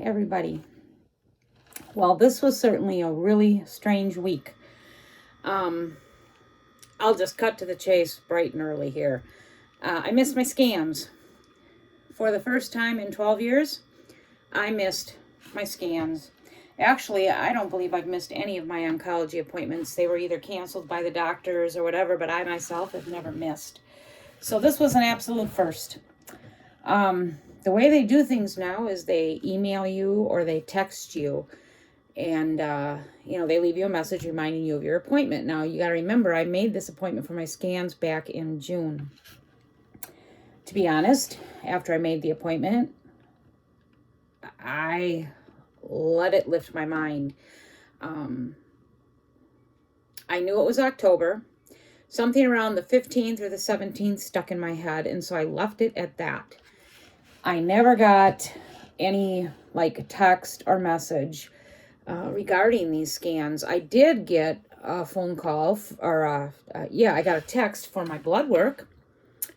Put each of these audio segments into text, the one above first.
everybody. Well, this was certainly a really strange week. I'll just cut to the chase bright and early here. I missed my scans. For the first time in 12 years, I missed my scans. Actually, I don't believe I've missed any of my oncology appointments. They were either canceled by the doctors or whatever, but I myself have never missed. So this was an absolute first. The way they do things now is they email you or they text you, and they leave you a message reminding you of your appointment. Now, you got to remember, I made this appointment for my scans back in June. To be honest, after I made the appointment, I let it lift my mind. I knew it was October. Something around the 15th or the 17th stuck in my head, and so I left it at that. I never got any text or message regarding these scans. I did get a phone call, I got a text for my blood work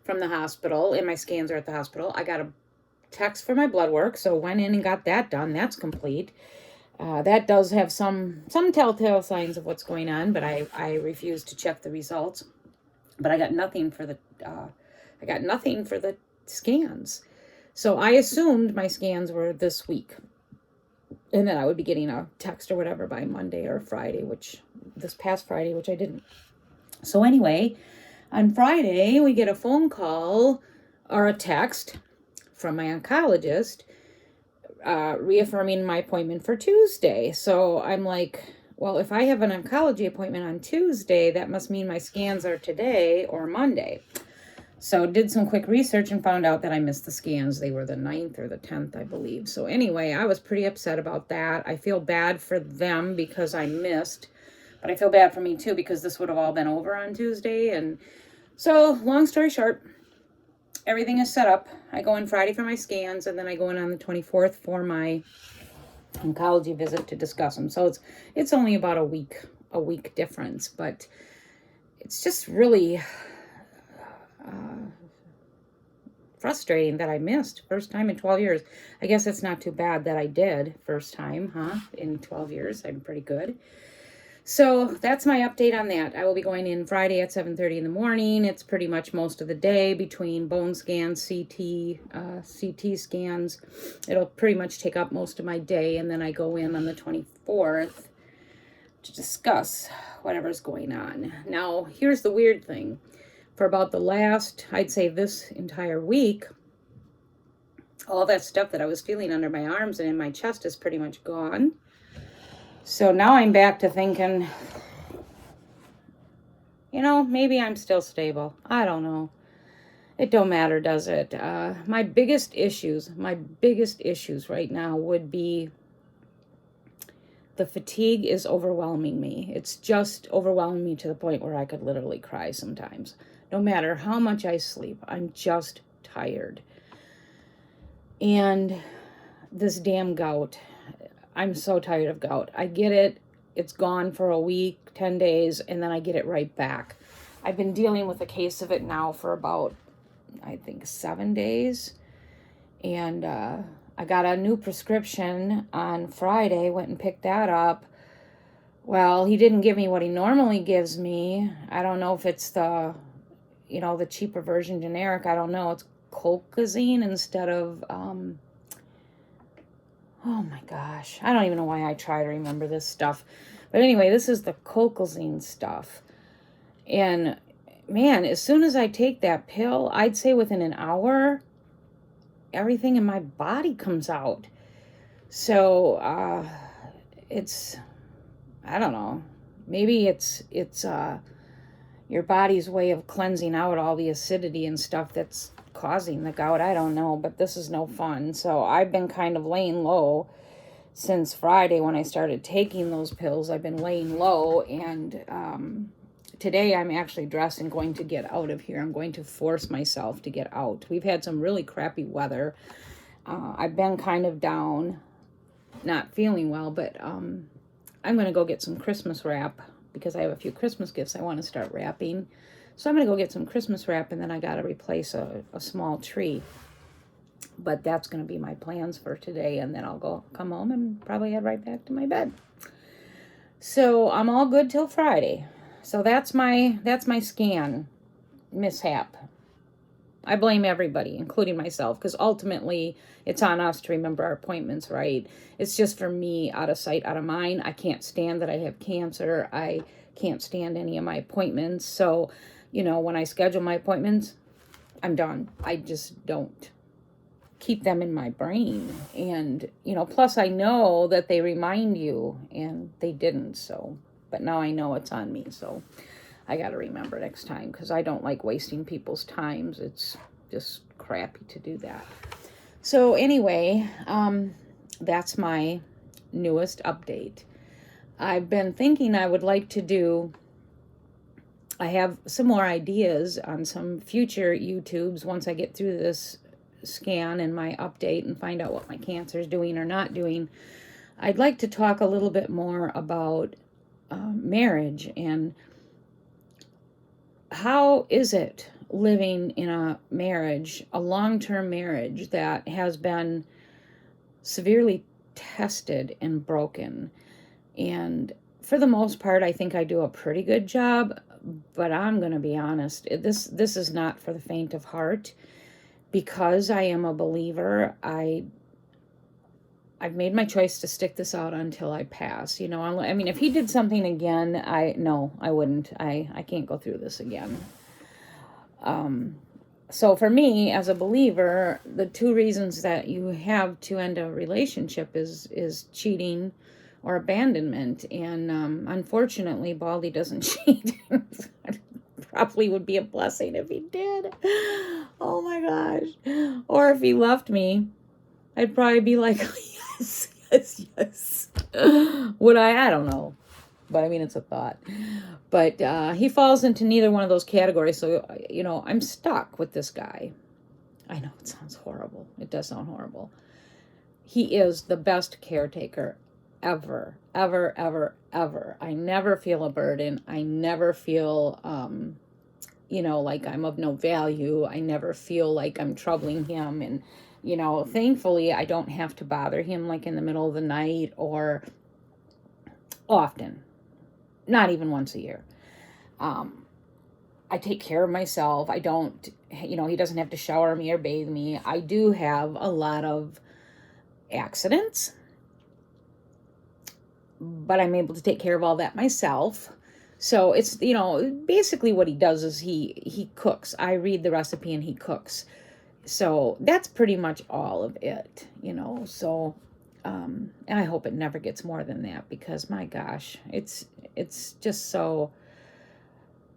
from the hospital, and my scans are at the hospital. I got a text for my blood work, so went in and got that done. That's complete. That does have some telltale signs of what's going on, but I refuse to check the results. But I got nothing for the scans. So I assumed my scans were this week, and then I would be getting a text or whatever by Monday or Friday, this past Friday, which I didn't. So anyway, on Friday, we get a phone call or a text from my oncologist reaffirming my appointment for Tuesday. So I'm like, well, if I have an oncology appointment on Tuesday, that must mean my scans are today or Monday. So did some quick research and found out that I missed the scans. They were the 9th or the 10th, I believe. So anyway, I was pretty upset about that. I feel bad for them because I missed, but I feel bad for me too because this would have all been over on Tuesday. And so long story short, everything is set up. I go in Friday for my scans, and then I go in on the 24th for my oncology visit to discuss them. So it's only about a week difference, but it's just really frustrating that I missed first time in 12 years. I guess it's not too bad that I did first time, in 12 years. I'm pretty good. So that's my update on that. I will be going in Friday at 7:30 in the morning. It's pretty much most of the day between bone scans, CT scans. It'll pretty much take up most of my day, and then I go in on the 24th to discuss whatever's going on. Now, here's the weird thing. For about the last, I'd say this entire week, all that stuff that I was feeling under my arms and in my chest is pretty much gone. So now I'm back to thinking, maybe I'm still stable. I don't know. It don't matter, does it? My biggest issues right now would be the fatigue is overwhelming me. It's just overwhelming me to the point where I could literally cry sometimes. No matter how much I sleep, I'm just tired. And this damn gout. I'm so tired of gout. I get it. It's gone for a week, 10 days, and then I get it right back. I've been dealing with a case of it now for about, I think, 7 days. And I got a new prescription on Friday, went and picked that up. Well, he didn't give me what he normally gives me. I don't know if it's the cheaper version generic. I don't know. It's colchicine instead of... oh my gosh, I don't even know why I try to remember this stuff. But anyway, this is the colchicine stuff. And man, as soon as I take that pill, I'd say within an hour, everything in my body comes out. So I don't know, maybe it's your body's way of cleansing out all the acidity and stuff that's causing the gout. I don't know, but this is no fun. So I've been kind of laying low since Friday when I started taking those pills. I've been laying low, and today I'm actually dressed and going to get out of here. I'm going to force myself to get out. We've had some really crappy weather. I've been kind of down, not feeling well, but I'm going to go get some Christmas wrap because I have a few Christmas gifts I want to start wrapping. So I'm going to go get some Christmas wrap, and then I got to replace a small tree. But that's going to be my plans for today, and then I'll come home and probably head right back to my bed. So I'm all good till Friday. So that's my scan mishap. I blame everybody, including myself, because ultimately it's on us to remember our appointments, right? It's just for me, out of sight, out of mind. I can't stand that I have cancer. I can't stand any of my appointments. So, when I schedule my appointments, I'm done. I just don't keep them in my brain. And, plus I know that they remind you, and they didn't. So, but now I know it's on me. So I got to remember next time, because I don't like wasting people's times. It's just crappy to do that. So anyway, that's my newest update. I've been thinking I would like to I have some more ideas on some future YouTubes once I get through this scan and my update and find out what my cancer is doing or not doing. I'd like to talk a little bit more about marriage, and how is it living in a marriage, a long-term marriage that has been severely tested and broken. And for the most part, I think I do a pretty good job, but I'm going to be honest, this is not for the faint of heart. Because I am a believer, I've made my choice to stick this out until I pass. I mean, if he did something again, I wouldn't. I can't go through this again. So for me, as a believer, the two reasons that you have to end a relationship is cheating or abandonment. And unfortunately, Baldy doesn't cheat. Probably would be a blessing if he did. Oh my gosh. Or if he left me, I'd probably be like, yes. Would I? I don't know. But I mean, it's a thought. But he falls into neither one of those categories. So, I'm stuck with this guy. I know it sounds horrible. It does sound horrible. He is the best caretaker ever, ever, ever, ever. I never feel a burden. I never feel, like I'm of no value. I never feel like I'm troubling him. And, thankfully, I don't have to bother him like in the middle of the night or often. Not even once a year. I take care of myself. I don't, he doesn't have to shower me or bathe me. I do have a lot of accidents, but I'm able to take care of all that myself. So it's, basically what he does is he cooks. I read the recipe and he cooks. So that's pretty much all of it, so, and I hope it never gets more than that, because my gosh, it's just so,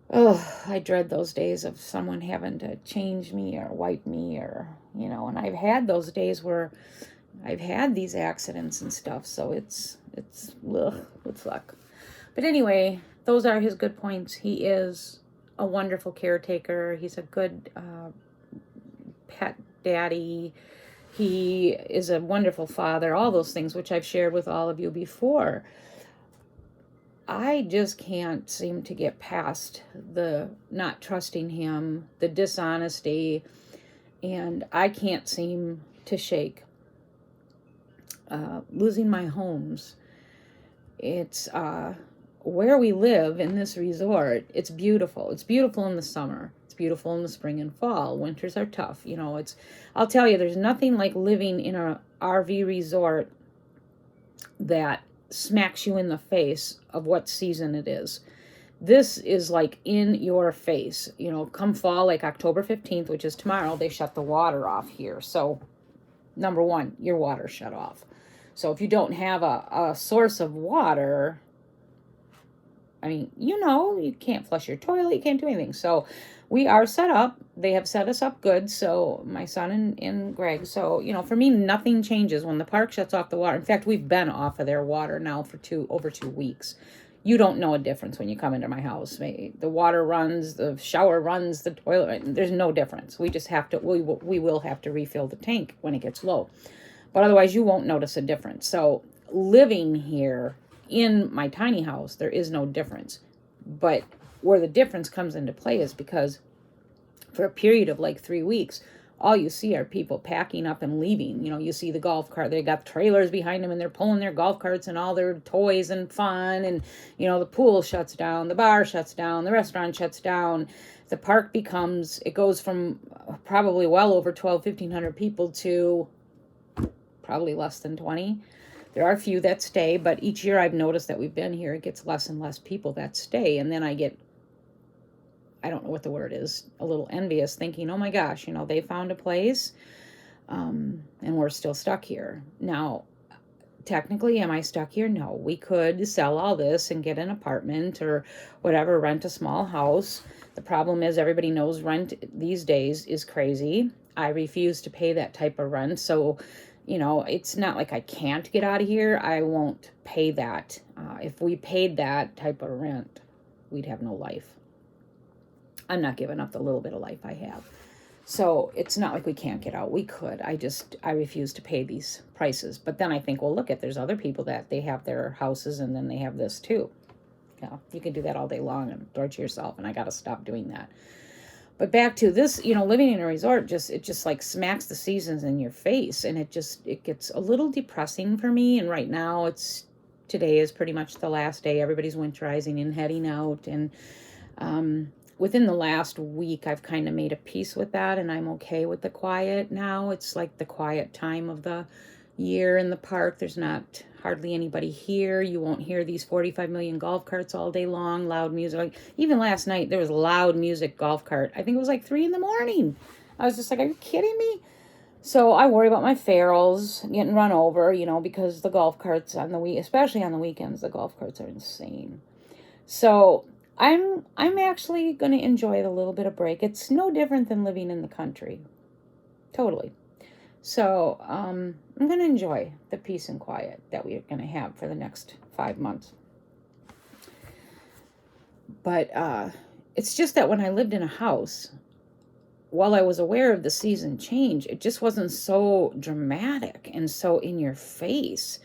I dread those days of someone having to change me or wipe me or, and I've had those days where I've had these accidents and stuff. So it's luck. But anyway, those are his good points. He is a wonderful caretaker. He's a good pet daddy. He is a wonderful father, all those things which I've shared with all of you before. I just can't seem to get past the not trusting him, the dishonesty, and I can't seem to shake losing my homes. It's where we live in this resort. It's beautiful. It's beautiful in the summer. It's beautiful in the spring and fall. Winters are tough. I'll tell you, there's nothing like living in a RV resort that smacks you in the face of what season it is. This is like in your face. Come fall, like October 15th, which is tomorrow, they shut the water off here. So, number one, your water's shut off. So if you don't have a source of water, I mean, you can't flush your toilet, you can't do anything. So we are set up. They have set us up good. So my son and Greg. So, for me, nothing changes when the park shuts off the water. In fact, we've been off of their water now for over 2 weeks. You don't know a difference when you come into my house. The water runs, the shower runs, the toilet, there's no difference. We just have to, we will have to refill the tank when it gets low. But otherwise, you won't notice a difference. So living here in my tiny house, there is no difference. But where the difference comes into play is because for a period of like 3 weeks, all you see are people packing up and leaving. You see the golf cart, they got trailers behind them and they're pulling their golf carts and all their toys and fun. And, the pool shuts down, the bar shuts down, the restaurant shuts down. The park it goes from probably well over 1,500 people to probably less than 20. There are a few that stay, but each year I've noticed that we've been here, it gets less and less people that stay. And then I don't know what the word is, a little envious, thinking, oh my gosh, they found a place, and we're still stuck here. Now, technically, am I stuck here? No. We could sell all this and get an apartment or whatever, rent a small house. The problem is everybody knows rent these days is crazy. I refuse to pay that type of rent. So, it's not like I can't get out of here. I won't pay that. If we paid that type of rent, we'd have no life. I'm not giving up the little bit of life I have. So it's not like we can't get out. We could. I refuse to pay these prices. But then I think, well, there's other people that they have their houses and then they have this too. You can do that all day long and torture yourself, and I got to stop doing that. But back to this, living in a resort, it just like smacks the seasons in your face, and it gets a little depressing for me. And right now today is pretty much the last day. Everybody's winterizing and heading out. And within the last week, I've kind of made a peace with that, and I'm okay with the quiet now. It's like the quiet time of the year in the park. There's not hardly anybody here. You won't hear these 45 million golf carts all day long, loud music. Like, even last night, there was loud music golf cart. I think it was like 3 a.m. I was just like, are you kidding me? So I worry about my ferals getting run over, because the golf carts especially on the weekends, the golf carts are insane. So I'm actually going to enjoy the little bit of break. It's no different than living in the country. Totally. So I'm going to enjoy the peace and quiet that we're going to have for the next 5 months. But it's just that when I lived in a house, while I was aware of the season change, it just wasn't so dramatic and so in your face.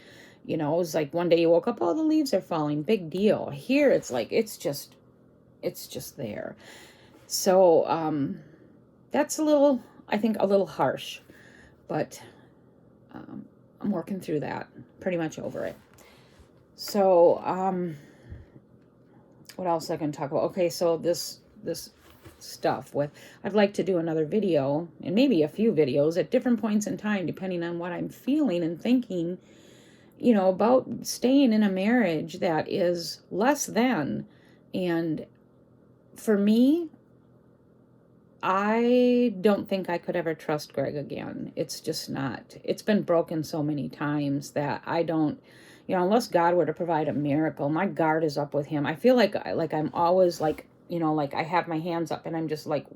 It was like one day you woke up, oh, the leaves are falling, big deal. Here it's like, it's just there. So that's I think a little harsh, but I'm working through that, pretty much over it. So what else I can talk about? Okay, so this stuff I'd like to do another video, and maybe a few videos at different points in time, depending on what I'm feeling and thinking, about staying in a marriage that is less than. And for me, I don't think I could ever trust Greg again. It's just not. It's been broken so many times that I don't, unless God were to provide a miracle, my guard is up with him. I feel like I'm always like I have my hands up and I'm just like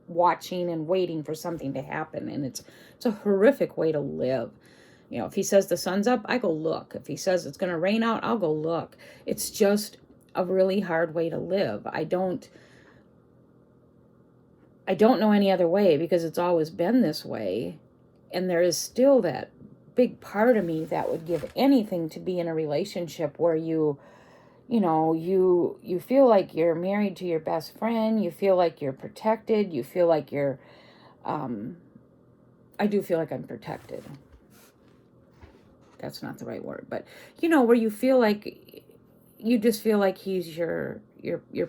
watching and waiting for something to happen. And it's a horrific way to live. If he says the sun's up, I go look. If he says it's going to rain out, I'll go look. It's just a really hard way to live. I don't know any other way, because it's always been this way. And there is still that big part of me that would give anything to be in a relationship where you feel like you're married to your best friend. You feel like you're protected. You feel like you're, I do feel like I'm protected. That's not the right word, but where you feel like, you just feel like he's your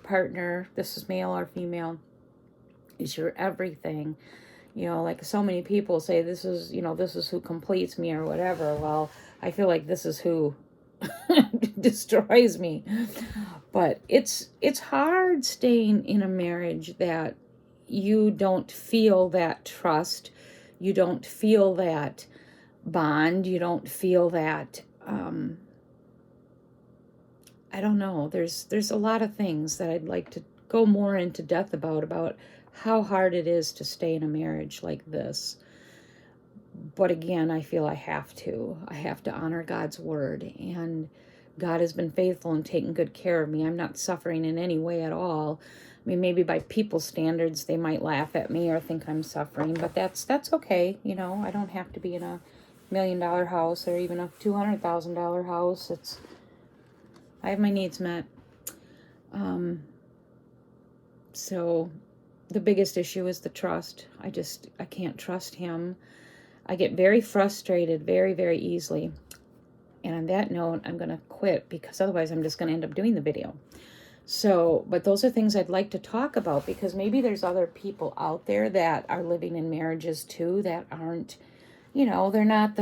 partner. This is male or female. Is your everything. Like so many people say, this is who completes me or whatever. Well, I feel like this is who destroys me. But it's hard staying in a marriage that you don't feel that trust, you don't feel that bond, you don't feel that I don't know, there's a lot of things that I'd like to go more into depth about how hard it is to stay in a marriage like this. But again, I feel I have to honor God's word, and God has been faithful and taken good care of me. I'm not suffering in any way at all. I mean, maybe by people's standards, they might laugh at me or think I'm suffering, but that's okay. I don't have to be in a $1 million house or even a $200,000 house. I have my needs met. So the biggest issue is the trust. I can't trust him. I get very frustrated very, very easily. And on that note, I'm going to quit because otherwise I'm just going to end up doing the video. So, but those are things I'd like to talk about because maybe there's other people out there that are living in marriages too that aren't, they're not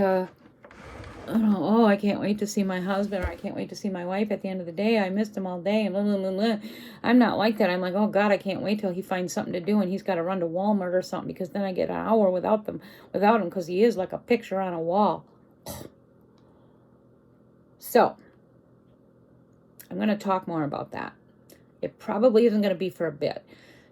oh, I can't wait to see my husband, or I can't wait to see my wife at the end of the day. I missed him all day. And blah, blah, blah, blah. I'm not like that. I'm like, oh God, I can't wait till he finds something to do and he's got to run to Walmart or something because then I get an hour without him because he is like a picture on a wall. So, I'm going to talk more about that. It probably isn't going to be for a bit,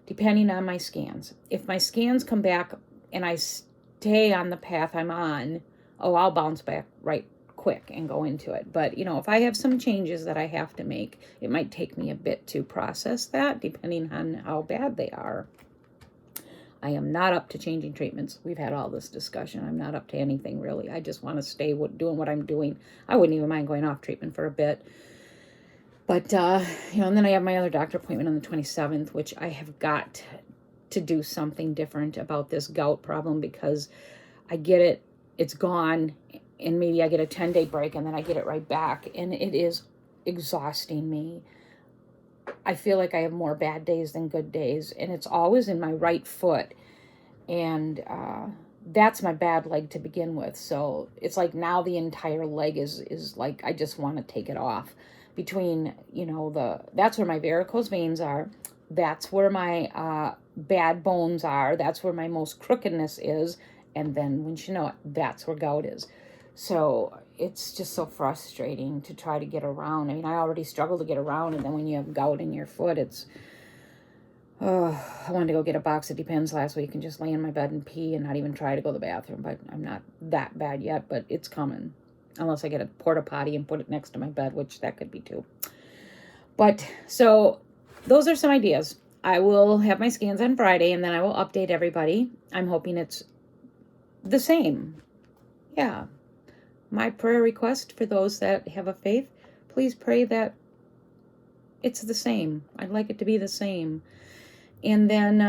depending on my scans. If my scans come back and I stay on the path I'm on, I'll bounce back right quick and go into it. But, if I have some changes that I have to make, it might take me a bit to process that, depending on how bad they are. I am not up to changing treatments. We've had all this discussion. I'm not up to anything, really. I just want to stay doing what I'm doing. I wouldn't even mind going off treatment for a bit. But, and then I have my other doctor appointment on the 27th, which I have got to do something different about this gout problem because I get it, it's gone, and maybe I get a 10-day break and then I get it right back. And it is exhausting me. I feel like I have more bad days than good days, and it's always in my right foot. And that's my bad leg to begin with. So it's like now the entire leg is like I just want to take it off. Between, that's where my varicose veins are. That's where my bad bones are. That's where my most crookedness is. And then, wouldn't you know it, that's where gout is. So it's just so frustrating to try to get around. I mean, I already struggle to get around. And then when you have gout in your foot, it's... I wanted to go get a box of Depends last week and just lay in my bed and pee and not even try to go to the bathroom. But I'm not that bad yet, but it's coming. Unless I get a porta potty and put it next to my bed, which that could be too. But, so, those are some ideas. I will have my scans on Friday, and then I will update everybody. I'm hoping it's the same. Yeah. My prayer request for those that have a faith, please pray that it's the same. I'd like it to be the same. And then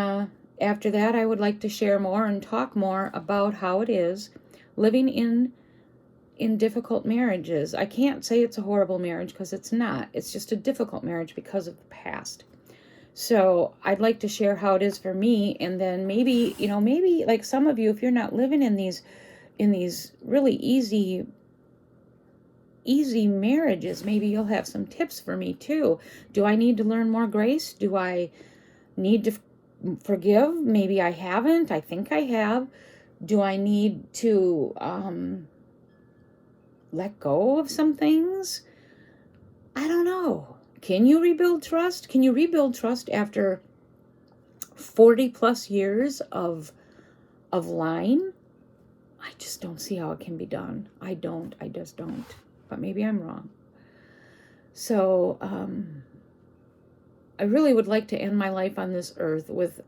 after that, I would like to share more and talk more about how it is living in difficult marriages. I can't say it's a horrible marriage because it's not. It's just a difficult marriage because of the past. So I'd like to share how it is for me, and then maybe like some of you, if you're not living in these really easy marriages, maybe you'll have some tips for me too. Do I need to learn more grace? Do I need to forgive? Maybe I haven't. I think I have. Do I need to let go of some things? I don't know. Can you rebuild trust? Can you rebuild trust after 40 plus years of lying? I just don't see how it can be done. I just don't. But maybe I'm wrong. So, I really would like to end my life on this earth with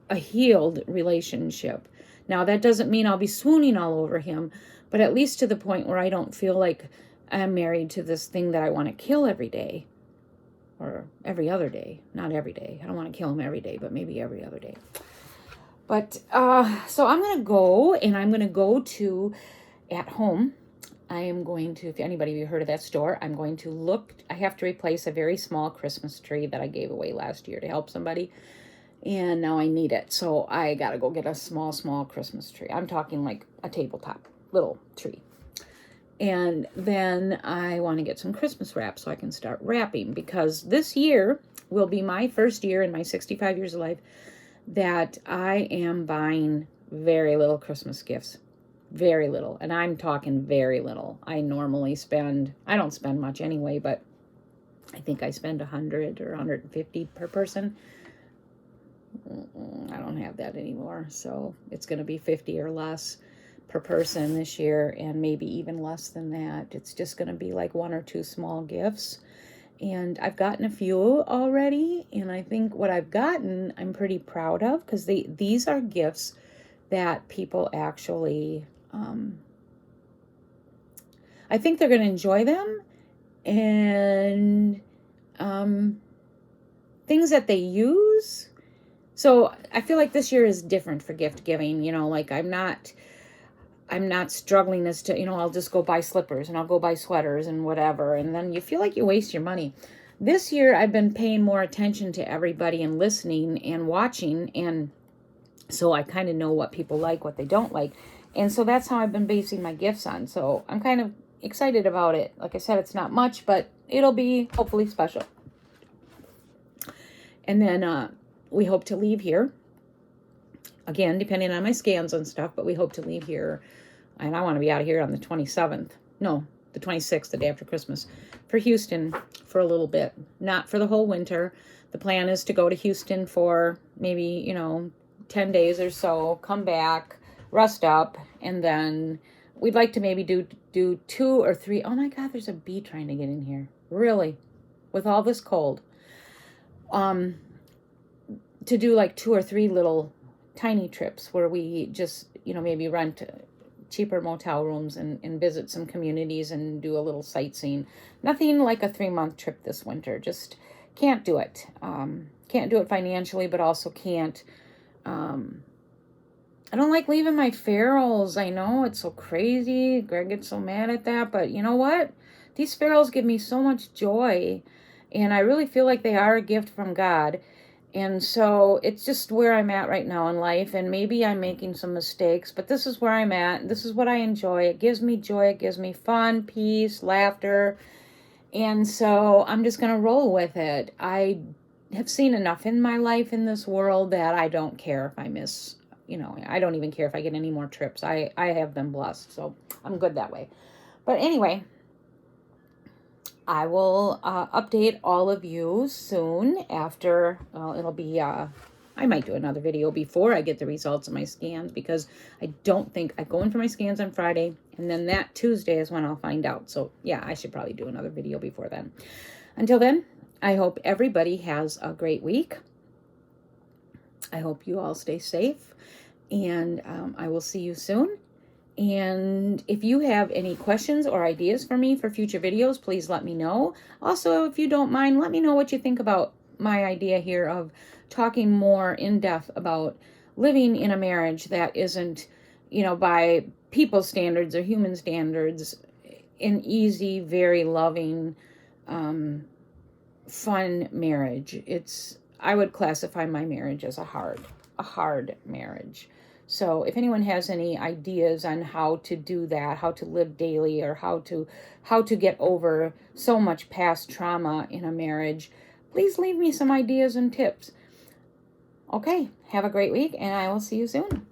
a healed relationship. Now, that doesn't mean I'll be swooning all over him, but at least to the point where I don't feel like I'm married to this thing that I want to kill every day. Or every other day. Not every day. I don't want to kill him every day, but maybe every other day. But, so I'm going to go, and I'm going to go to At Home. I am going to, if anybody of you heard of that store, I'm going to look, I have to replace a very small Christmas tree that I gave away last year to help somebody. And now I need it. So I got to go get a small Christmas tree. I'm talking like a tabletop little tree. And then I want to get some Christmas wrap so I can start wrapping, because this year will be my first year in my 65 years of life that I am buying very little Christmas gifts. Very little. And I'm talking very little. I normally I don't spend much anyway, but I think I spend 100 or 150 per person. I don't have that anymore. So it's going to be 50 or less per person this year, and maybe even less than that. It's just going to be like one or two small gifts. And I've gotten a few already, and I think what I've gotten I'm pretty proud of, because these are gifts that people actually, I think they're going to enjoy them, and things that they use. So I feel like this year is different for gift giving. Like I'm not struggling as to, I'll just go buy slippers and I'll go buy sweaters and whatever. And then you feel like you waste your money. This year, I've been paying more attention to everybody and listening and watching. And so I kind of know what people like, what they don't like. And so that's how I've been basing my gifts on. So I'm kind of excited about it. Like I said, it's not much, but it'll be hopefully special. And then we hope to leave here. Again, depending on my scans and stuff, but we hope to leave here. And I want to be out of here on the 27th. No, the 26th, the day after Christmas, for Houston for a little bit. Not for the whole winter. The plan is to go to Houston for maybe, 10 days or so, come back, rest up, and then we'd like to maybe do 2 or 3. Oh my God, there's a bee trying to get in here. Really? With all this cold. To do like 2 or 3 little tiny trips where we just, maybe rent cheaper motel rooms and visit some communities and do a little sightseeing. Nothing like a 3-month trip this winter. Just can't do it. Can't do it financially, but also can't. I don't like leaving my ferals. I know it's so crazy. Greg gets so mad at that, but you know what? These ferals give me so much joy, and I really feel like they are a gift from God. And so it's just where I'm at right now in life. And maybe I'm making some mistakes, but this is where I'm at. This is what I enjoy. It gives me joy. It gives me fun, peace, laughter. And so I'm just going to roll with it. I have seen enough in my life in this world that I don't care if I miss, I don't even care if I get any more trips. I have been blessed. So I'm good that way. But anyway, I will update all of you soon after, it'll be, I might do another video before I get the results of my scans, because I don't think I go in for my scans on Friday, and then that Tuesday is when I'll find out. So yeah, I should probably do another video before then. Until then, I hope everybody has a great week. I hope you all stay safe, and I will see you soon. And if you have any questions or ideas for me for future videos, please let me know. Also, if you don't mind, let me know what you think about my idea here of talking more in depth about living in a marriage that isn't, by people's standards or human standards, an easy, very loving, fun marriage. I would classify my marriage as a hard marriage. So if anyone has any ideas on how to do that, how to live daily, or how to get over so much past trauma in a marriage, please leave me some ideas and tips. Okay, have a great week, and I will see you soon.